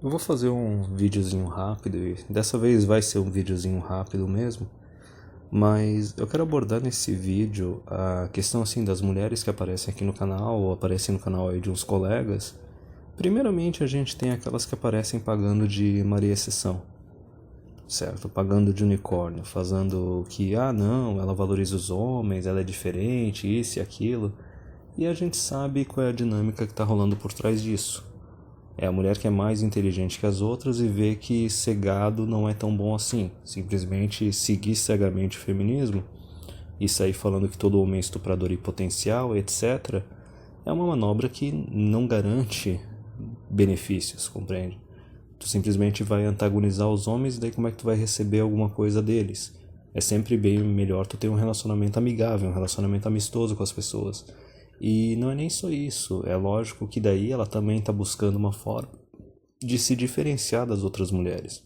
Eu vou fazer um videozinho rápido e dessa vez vai ser um videozinho rápido mesmo, mas eu quero abordar nesse vídeo a questão assim das mulheres que aparecem aqui no canal ou aparecem no canal aí de uns colegas. Primeiramente a gente tem aquelas que aparecem pagando de Maria Exceção, certo? Pagando de unicórnio, fazendo que, não, ela valoriza os homens, ela é diferente, isso e aquilo. E a gente sabe qual é a dinâmica que está rolando por trás disso. É a mulher que é mais inteligente que as outras e vê que ser gado não é tão bom assim. Simplesmente seguir cegamente o feminismo e sair falando que todo homem é estuprador e potencial, etc., é uma manobra que não garante benefícios, compreende? Tu simplesmente vai antagonizar os homens e daí como é que tu vai receber alguma coisa deles? É sempre bem melhor tu ter um relacionamento amigável, um relacionamento amistoso com as pessoas. E não é nem só isso, é lógico que daí ela também está buscando uma forma de se diferenciar das outras mulheres.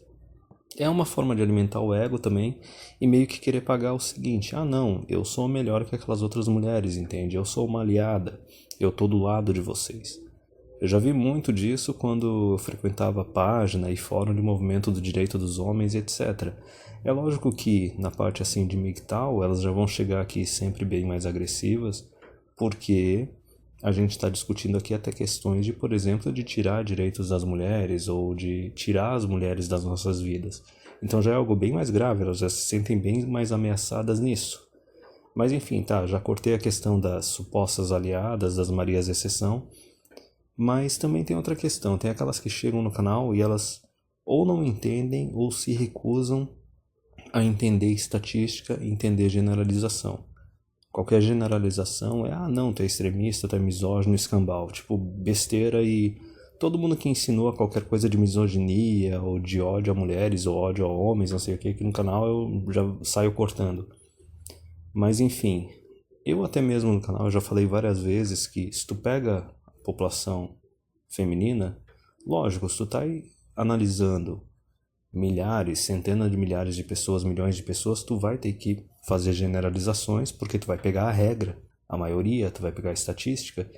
É uma forma de alimentar o ego também e meio que querer pagar o seguinte: não, eu sou melhor que aquelas outras mulheres, entende? Eu sou uma aliada, eu tô do lado de vocês. Eu já vi muito disso quando eu frequentava página e fórum de movimento do direito dos homens, etc. É lógico que na parte assim de MGTOW elas já vão chegar aqui sempre bem mais agressivas, porque a gente está discutindo aqui até questões de, por exemplo, de tirar direitos das mulheres ou de tirar as mulheres das nossas vidas. Então já é algo bem mais grave, elas já se sentem bem mais ameaçadas nisso. Mas enfim, tá, já cortei a questão das supostas aliadas, das Marias Exceção, mas também tem outra questão, tem aquelas que chegam no canal e elas ou não entendem ou se recusam a entender estatística e entender generalização. Qualquer generalização é, não, tu é extremista, tu é misógino, escambau, tipo besteira. E todo mundo que ensinou a qualquer coisa de misoginia ou de ódio a mulheres ou ódio a homens, não sei o que, aqui no canal eu já saio cortando. Mas enfim, eu até mesmo no canal já falei várias vezes que se tu pega a população feminina, lógico, se tu tá aí analisando milhares, centenas de milhares de pessoas, milhões de pessoas, tu vai ter que fazer generalizações, porque tu vai pegar a regra, a maioria, tu vai pegar a estatística.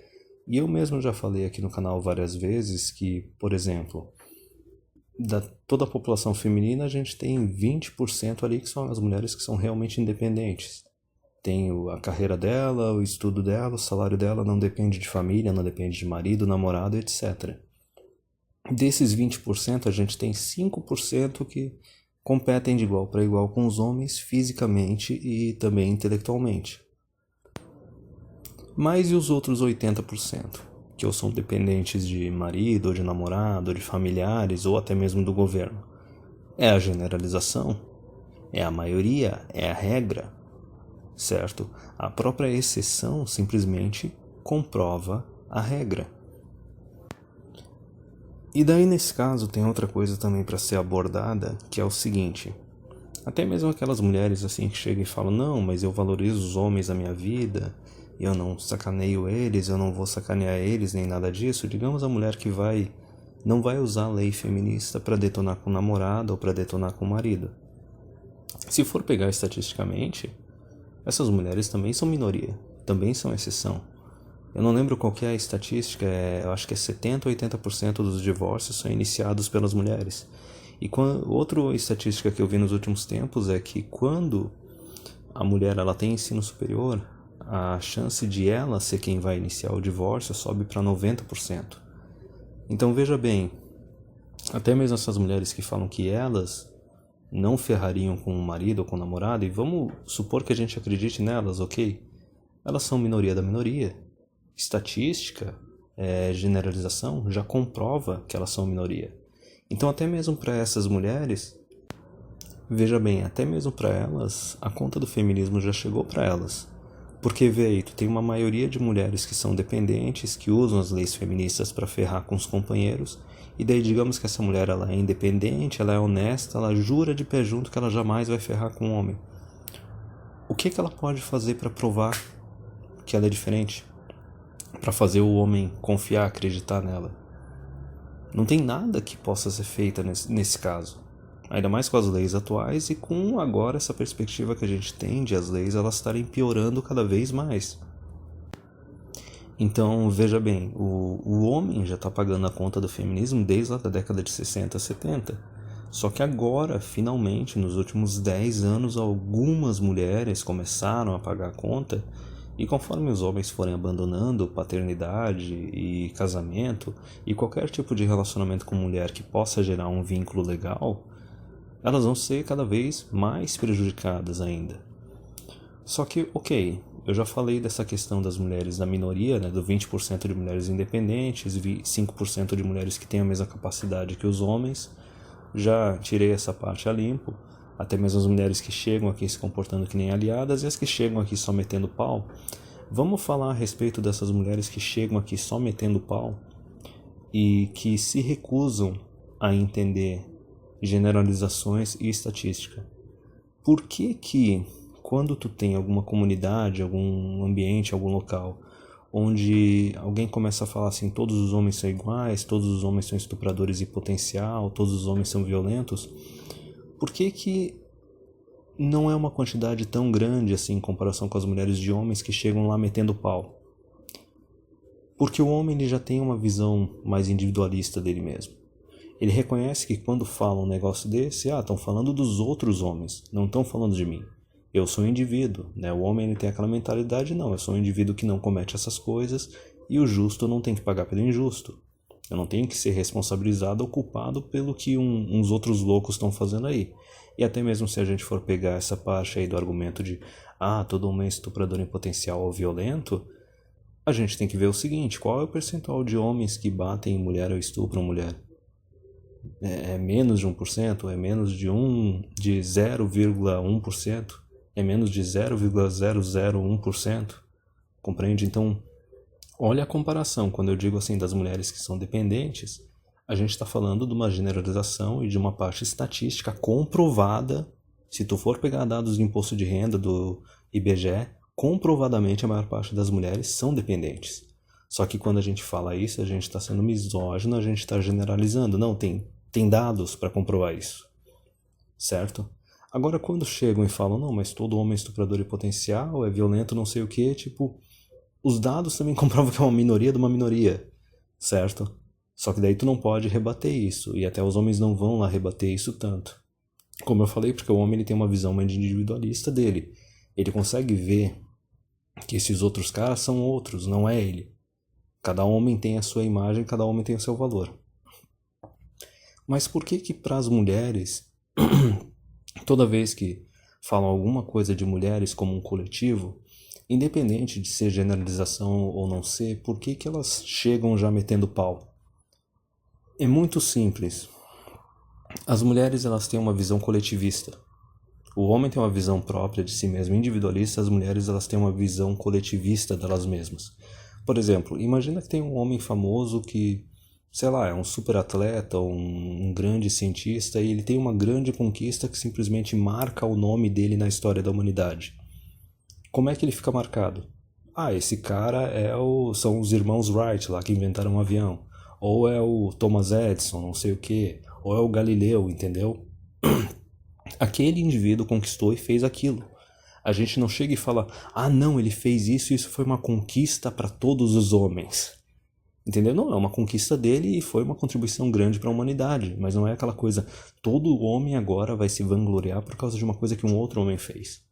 E eu mesmo já falei aqui no canal várias vezes que, por exemplo, da toda a população feminina, a gente tem 20% ali que são as mulheres que são realmente independentes. Tem a carreira dela, o estudo dela, o salário dela, não depende de família, não depende de marido, namorado, etc. Desses 20%, a gente tem 5% que competem de igual para igual com os homens fisicamente e também intelectualmente. Mas e os outros 80%, que ou são dependentes de marido, ou de namorado, ou de familiares, ou até mesmo do governo? É a generalização? É a maioria? É a regra? Certo? A própria exceção simplesmente comprova a regra. E daí nesse caso tem outra coisa também para ser abordada, que é o seguinte: até mesmo aquelas mulheres assim que chegam e falam, não, mas eu valorizo os homens na minha vida, eu não sacaneio eles, eu não vou sacanear eles, nem nada disso. Digamos a mulher que não vai usar a lei feminista para detonar com o namorado ou para detonar com o marido. Se for pegar estatisticamente, essas mulheres também são minoria, também são exceção. Eu não lembro qual que é a estatística, eu acho que é 70 ou 80% dos divórcios são iniciados pelas mulheres. E outra estatística que eu vi nos últimos tempos é que quando a mulher ela tem ensino superior, a chance de ela ser quem vai iniciar o divórcio sobe para 90%. Então veja bem, até mesmo essas mulheres que falam que elas não ferrariam com o marido ou com o namorado, e vamos supor que a gente acredite nelas, ok? Elas são minoria da minoria. Estatística, generalização, já comprova que elas são minoria. Então até mesmo para essas mulheres, veja bem, até mesmo para elas, a conta do feminismo já chegou para elas. Porque vê aí, tu tem uma maioria de mulheres que são dependentes, que usam as leis feministas para ferrar com os companheiros, e daí digamos que essa mulher ela é independente, ela é honesta, ela jura de pé junto que ela jamais vai ferrar com um homem. O que ela pode fazer para provar que ela é diferente? Para fazer o homem confiar, acreditar nela? Não tem nada que possa ser feito nesse caso. Ainda mais com as leis atuais e com agora essa perspectiva que a gente tem de as leis elas estarem piorando cada vez mais. Então, veja bem, o homem já está pagando a conta do feminismo desde lá da década de 60, 70. Só que agora, finalmente, nos últimos 10 anos, algumas mulheres começaram a pagar a conta, e conforme os homens forem abandonando paternidade e casamento e qualquer tipo de relacionamento com mulher que possa gerar um vínculo legal, elas vão ser cada vez mais prejudicadas ainda. Só que, ok, eu já falei dessa questão das mulheres da minoria, né, do 20% de mulheres independentes, 5% de mulheres que têm a mesma capacidade que os homens. Já tirei essa parte a limpo. Até mesmo as mulheres que chegam aqui se comportando que nem aliadas e as que chegam aqui só metendo pau. Vamos falar a respeito dessas mulheres que chegam aqui só metendo pau e que se recusam a entender generalizações e estatística. Por que quando tu tem alguma comunidade, algum ambiente, algum local, onde alguém começa a falar assim, todos os homens são iguais, todos os homens são estupradores em potencial, todos os homens são violentos, por que não é uma quantidade tão grande assim em comparação com as mulheres de homens que chegam lá metendo pau? Porque o homem ele já tem uma visão mais individualista dele mesmo. Ele reconhece que quando fala um negócio desse, estão falando dos outros homens, não estão falando de mim. Eu sou um indivíduo, né? O homem ele tem aquela mentalidade, não, eu sou um indivíduo que não comete essas coisas e o justo não tem que pagar pelo injusto. Eu não tenho que ser responsabilizado ou culpado pelo que uns outros loucos estão fazendo aí. E até mesmo se a gente for pegar essa parte aí do argumento de todo homem é estuprador em potencial ou violento, a gente tem que ver o seguinte, qual é o percentual de homens que batem em mulher ou estupram mulher? É menos de 1%? É menos de 0,1%? É menos de 0,001%? Compreende? Então, olha a comparação. Quando eu digo assim das mulheres que são dependentes, a gente está falando de uma generalização e de uma parte estatística comprovada. Se tu for pegar dados de imposto de renda do IBGE, comprovadamente a maior parte das mulheres são dependentes. Só que quando a gente fala isso, a gente está sendo misógino, a gente está generalizando. Não, tem dados para comprovar isso, certo? Agora, quando chegam e falam, não, mas todo homem é estuprador em potencial, é violento, não sei o que, tipo, os dados também comprovam que é uma minoria de uma minoria, certo? Só que daí tu não pode rebater isso, e até os homens não vão lá rebater isso tanto. Como eu falei, porque o homem ele tem uma visão mais individualista dele. Ele consegue ver que esses outros caras são outros, não é ele. Cada homem tem a sua imagem, cada homem tem o seu valor. Mas por que para as mulheres, toda vez que falam alguma coisa de mulheres como um coletivo, independente de ser generalização ou não ser, por que elas chegam já metendo pau? É muito simples. As mulheres elas têm uma visão coletivista. O homem tem uma visão própria de si mesmo, individualista, as mulheres elas têm uma visão coletivista delas mesmas. Por exemplo, imagina que tem um homem famoso que, sei lá, é um super atleta, um grande cientista, e ele tem uma grande conquista que simplesmente marca o nome dele na história da humanidade. Como é que ele fica marcado? Esse cara são os irmãos Wright lá que inventaram um avião. Ou é o Thomas Edison, não sei o que. Ou é o Galileu, entendeu? Aquele indivíduo conquistou e fez aquilo. A gente não chega e fala, não, ele fez isso e isso foi uma conquista para todos os homens. Entendeu? Não, é uma conquista dele e foi uma contribuição grande para a humanidade. Mas não é aquela coisa, todo homem agora vai se vangloriar por causa de uma coisa que um outro homem fez.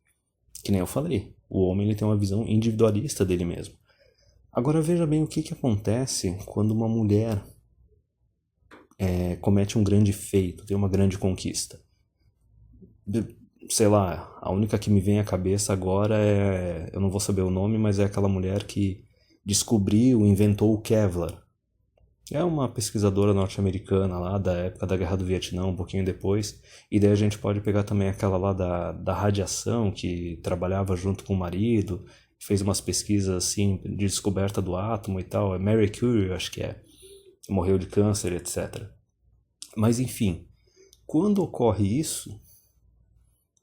Que nem eu falei, o homem ele tem uma visão individualista dele mesmo. Agora veja bem o que acontece quando uma mulher comete um grande feito, tem uma grande conquista. Sei lá, a única que me vem à cabeça agora eu não vou saber o nome, mas é aquela mulher que descobriu, inventou o Kevlar. É uma pesquisadora norte-americana lá da época da Guerra do Vietnã, um pouquinho depois. E daí a gente pode pegar também aquela lá da radiação, que trabalhava junto com o marido, fez umas pesquisas assim de descoberta do átomo e tal. É Mary Curie, acho que é. Morreu de câncer, etc. Mas enfim, quando ocorre isso,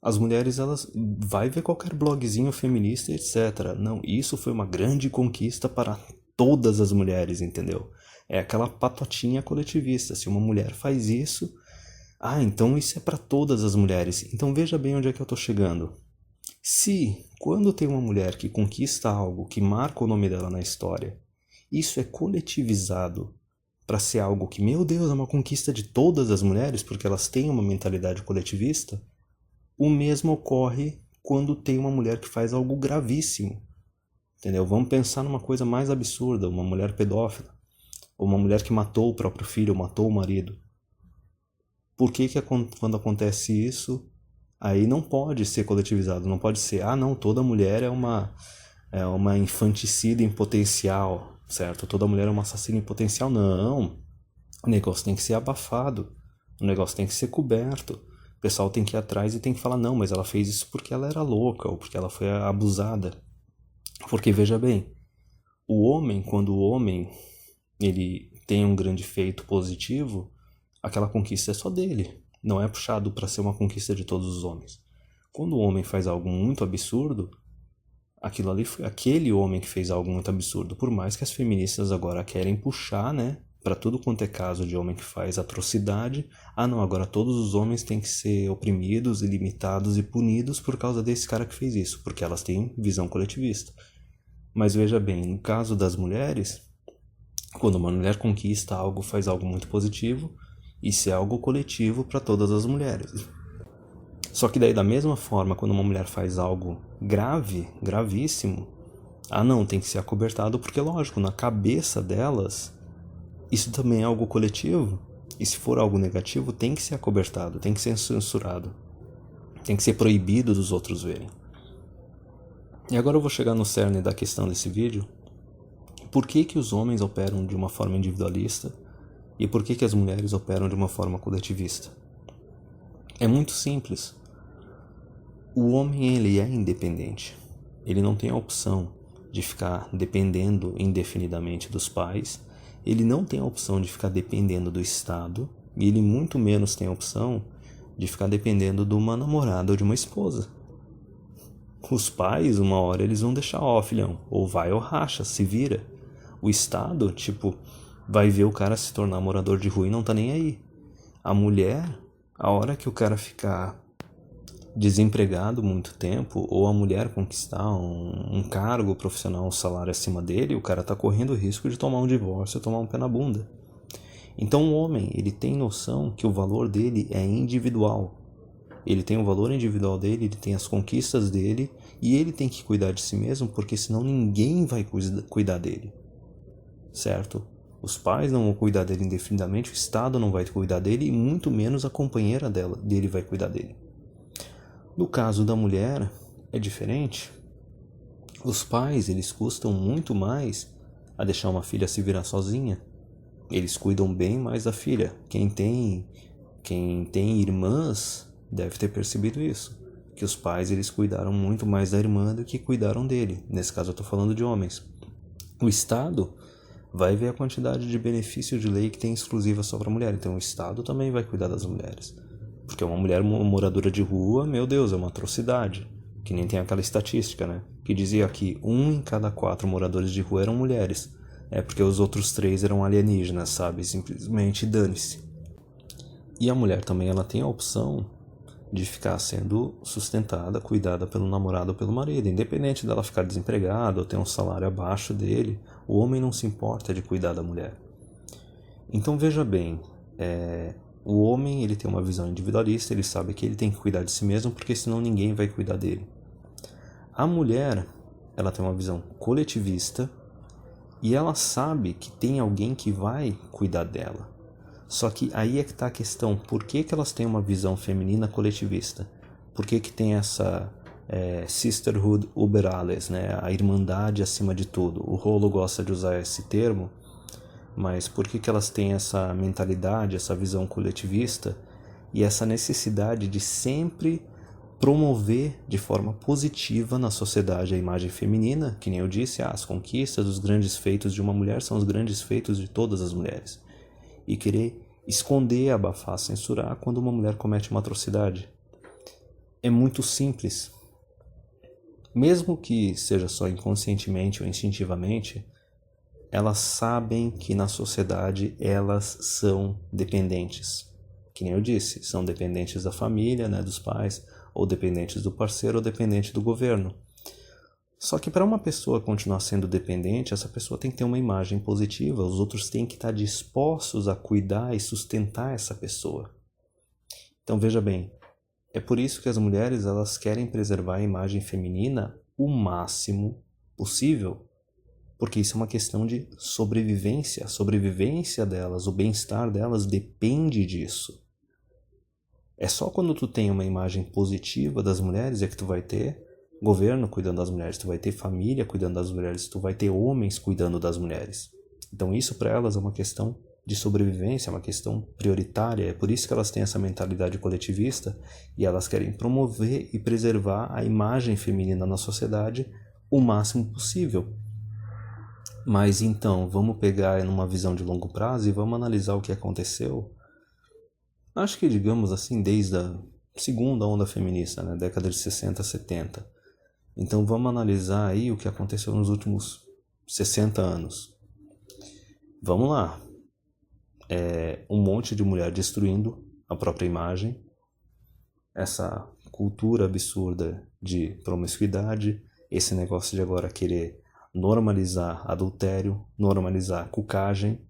as mulheres, elas vai ver qualquer blogzinho feminista, etc. Não, isso foi uma grande conquista para todas as mulheres, entendeu? É aquela patotinha coletivista. Se uma mulher faz isso, então isso é para todas as mulheres. Então veja bem onde é que eu estou chegando. Se, quando tem uma mulher que conquista algo, que marca o nome dela na história, isso é coletivizado para ser algo que, meu Deus, é uma conquista de todas as mulheres, porque elas têm uma mentalidade coletivista, o mesmo ocorre quando tem uma mulher que faz algo gravíssimo. Entendeu? Vamos pensar numa coisa mais absurda, uma mulher pedófila, ou uma mulher que matou o próprio filho, ou matou o marido. Por que quando acontece isso, aí não pode ser coletivizado, não pode ser, não, toda mulher é uma infanticida em potencial, certo? Toda mulher é uma assassina em potencial. Não, o negócio tem que ser abafado, o negócio tem que ser coberto. O pessoal tem que ir atrás e tem que falar, não, mas ela fez isso porque ela era louca, ou porque ela foi abusada. Porque, veja bem, quando o homem ele tem um grande feito positivo, aquela conquista é só dele, não é puxado para ser uma conquista de todos os homens. Quando o homem faz algo muito absurdo, aquilo ali foi aquele homem que fez algo muito absurdo, por mais que as feministas agora querem puxar, né, para tudo quanto é caso de homem que faz atrocidade, não, agora todos os homens têm que ser oprimidos, limitados e punidos por causa desse cara que fez isso, porque elas têm visão coletivista. Mas veja bem, no caso das mulheres, quando uma mulher conquista algo, faz algo muito positivo, isso é algo coletivo para todas as mulheres. Só que daí, da mesma forma, quando uma mulher faz algo grave, gravíssimo, não, tem que ser acobertado, porque lógico, na cabeça delas, isso também é algo coletivo, e se for algo negativo, tem que ser acobertado, tem que ser censurado, tem que ser proibido dos outros verem. E agora eu vou chegar no cerne da questão desse vídeo. Por que os homens operam de uma forma individualista e por que as mulheres operam de uma forma coletivista? É muito simples. O homem, ele é independente. Ele não tem a opção de ficar dependendo indefinidamente dos pais. Ele não tem a opção de ficar dependendo do Estado. E ele muito menos tem a opção de ficar dependendo de uma namorada ou de uma esposa. Os pais, uma hora, eles vão deixar, filhão, ou vai ou racha, se vira. O Estado, vai ver o cara se tornar morador de rua e não tá nem aí. A mulher, a hora que o cara ficar desempregado muito tempo, ou a mulher conquistar um cargo profissional, um salário acima dele, o cara tá correndo o risco de tomar um divórcio, tomar um pé na bunda. Então o homem, ele tem noção que o valor dele é individual. Ele tem o valor individual dele, ele tem as conquistas dele, e ele tem que cuidar de si mesmo, porque senão ninguém vai cuidar dele. Certo? Os pais não vão cuidar dele indefinidamente, o Estado não vai cuidar dele, e muito menos a companheira dele vai cuidar dele. No caso da mulher, é diferente. Os pais, eles custam muito mais a deixar uma filha se virar sozinha. Eles cuidam bem mais da filha. Quem tem irmãs deve ter percebido isso, que os pais, eles cuidaram muito mais da irmã do que cuidaram dele. Nesse caso eu estou falando de homens. O Estado vai ver a quantidade de benefício de lei que tem exclusiva só para mulher, então o Estado também vai cuidar das mulheres. Porque uma mulher moradora de rua, meu Deus, é uma atrocidade. Que nem tem aquela estatística, né? Que dizia que 1 em cada 4 moradores de rua eram mulheres. É porque os outros 3 eram alienígenas, sabe? Simplesmente dane-se. E a mulher também, ela tem a opção de ficar sendo sustentada, cuidada pelo namorado ou pelo marido. Independente dela ficar desempregada ou ter um salário abaixo dele, o homem não se importa de cuidar da mulher. Então veja bem, o homem, ele tem uma visão individualista, ele sabe que ele tem que cuidar de si mesmo, porque senão ninguém vai cuidar dele. A mulher, ela tem uma visão coletivista e ela sabe que tem alguém que vai cuidar dela. Só que aí é que está a questão, por que elas têm uma visão feminina coletivista? Por que tem essa sisterhood über alles, né? A irmandade acima de tudo? O Rolo gosta de usar esse termo, mas por que elas têm essa mentalidade, essa visão coletivista e essa necessidade de sempre promover de forma positiva na sociedade a imagem feminina? Que nem eu disse, as conquistas, os grandes feitos de uma mulher são os grandes feitos de todas as mulheres. E querer esconder, abafar, censurar quando uma mulher comete uma atrocidade. É muito simples. Mesmo que seja só inconscientemente ou instintivamente, elas sabem que na sociedade elas são dependentes. Que nem eu disse, são dependentes da família, né, dos pais, ou dependentes do parceiro, ou dependentes do governo. Só que para uma pessoa continuar sendo dependente, essa pessoa tem que ter uma imagem positiva, os outros têm que estar dispostos a cuidar e sustentar essa pessoa. Então veja bem, é por isso que as mulheres elas querem preservar a imagem feminina o máximo possível, porque isso é uma questão de sobrevivência. A sobrevivência delas, o bem-estar delas depende disso. É só quando tu tem uma imagem positiva das mulheres é que tu vai ter governo cuidando das mulheres, tu vai ter família cuidando das mulheres, tu vai ter homens cuidando das mulheres. Então isso para elas é uma questão de sobrevivência, é uma questão prioritária. É por isso que elas têm essa mentalidade coletivista e elas querem promover e preservar a imagem feminina na sociedade o máximo possível. Mas então, vamos pegar numa visão de longo prazo e vamos analisar o que aconteceu. Acho que, digamos assim, desde a segunda onda feminista, né, década de 60, 70. Então vamos analisar aí o que aconteceu nos últimos 60 anos. Vamos lá. Um monte de mulher destruindo a própria imagem, essa cultura absurda de promiscuidade, esse negócio de agora querer normalizar adultério, normalizar cucagem,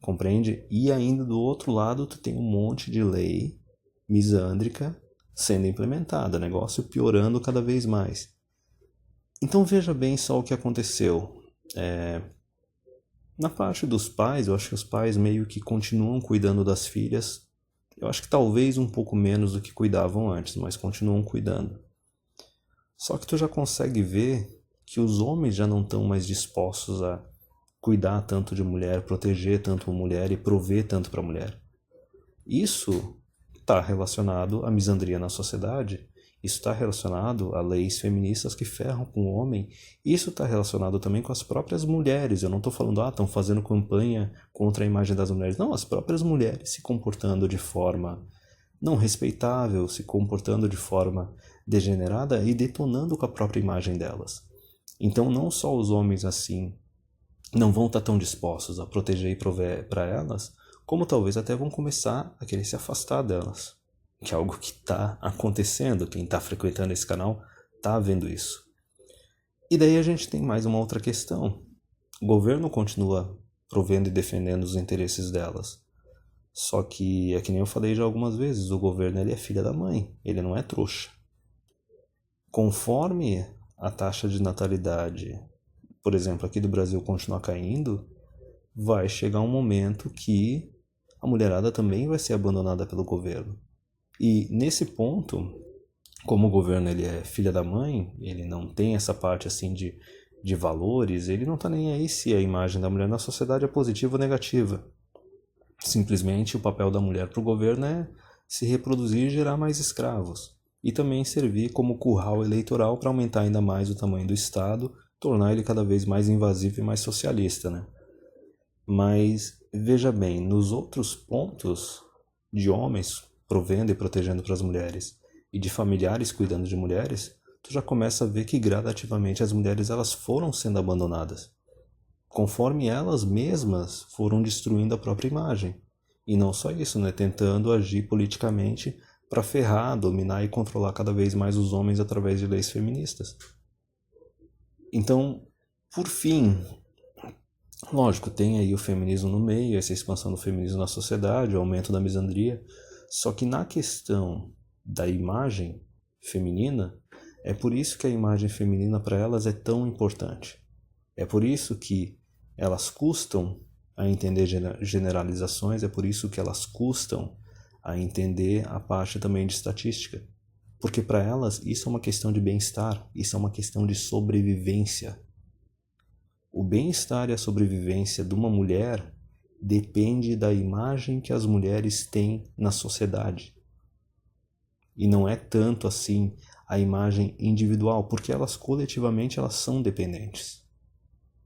compreende? E ainda do outro lado tu tem um monte de lei misândrica sendo implementada, negócio piorando cada vez mais. Então veja bem só o que aconteceu. Na parte dos pais, eu acho que os pais meio que continuam cuidando das filhas. Eu acho que talvez um pouco menos do que cuidavam antes, mas continuam cuidando. Só que tu já consegue ver que os homens já não estão mais dispostos a cuidar tanto de mulher, proteger tanto a mulher e prover tanto para a mulher. Isso está relacionado à misandria na sociedade. Isso está relacionado a leis feministas que ferram com o homem. Isso está relacionado também com as próprias mulheres. Eu não estou falando, estão fazendo campanha contra a imagem das mulheres. Não, as próprias mulheres se comportando de forma não respeitável, se comportando de forma degenerada e detonando com a própria imagem delas. Então não só os homens assim não vão estar tão dispostos a proteger e prover para elas, como talvez até vão começar a querer se afastar delas. Que é algo que está acontecendo, quem está frequentando esse canal está vendo isso. E daí a gente tem mais uma outra questão. O governo continua provendo e defendendo os interesses delas. Só que, é que nem eu falei já algumas vezes, o governo ele é filha da mãe, ele não é trouxa. Conforme a taxa de natalidade, por exemplo, aqui do Brasil continuar caindo, vai chegar um momento que a mulherada também vai ser abandonada pelo governo. E nesse ponto, como o governo ele é filha da mãe, ele não tem essa parte assim de valores, ele não está nem aí se a imagem da mulher na sociedade é positiva ou negativa. Simplesmente o papel da mulher para o governo é se reproduzir e gerar mais escravos. E também servir como curral eleitoral para aumentar ainda mais o tamanho do Estado, tornar ele cada vez mais invasivo e mais socialista, né? Mas veja bem, nos outros pontos de homens provendo e protegendo para as mulheres e de familiares cuidando de mulheres, tu já começa a ver que gradativamente as mulheres elas foram sendo abandonadas, conforme elas mesmas foram destruindo a própria imagem. E não só isso, né? Tentando agir politicamente para ferrar, dominar e controlar cada vez mais os homens através de leis feministas. Então, por fim, lógico, tem aí o feminismo no meio, essa expansão do feminismo na sociedade, o aumento da misandria. Só que na questão da imagem feminina, é por isso que a imagem feminina para elas é tão importante. É por isso que elas custam a entender generalizações, é por isso que elas custam a entender a parte também de estatística. Porque para elas isso é uma questão de bem-estar, isso é uma questão de sobrevivência. O bem-estar e a sobrevivência de uma mulher depende da imagem que as mulheres têm na sociedade. E não é tanto assim a imagem individual, porque elas coletivamente elas são dependentes.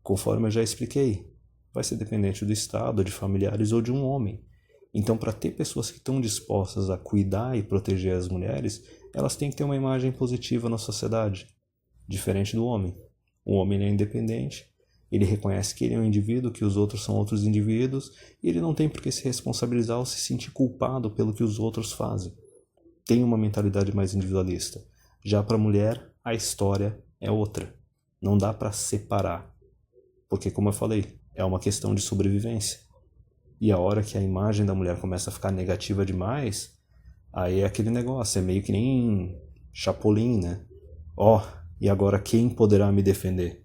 Conforme eu já expliquei, vai ser dependente do Estado, de familiares ou de um homem. Então, para ter pessoas que estão dispostas a cuidar e proteger as mulheres, elas têm que ter uma imagem positiva na sociedade, diferente do homem. O homem é independente, ele reconhece que ele é um indivíduo, que os outros são outros indivíduos, e ele não tem por que se responsabilizar ou se sentir culpado pelo que os outros fazem. Tem uma mentalidade mais individualista. Já para a mulher, a história é outra. Não dá para separar, porque como eu falei, é uma questão de sobrevivência. E a hora que a imagem da mulher começa a ficar negativa demais, aí é aquele negócio, é meio que nem Chapolin, né? Ó, e agora quem poderá me defender?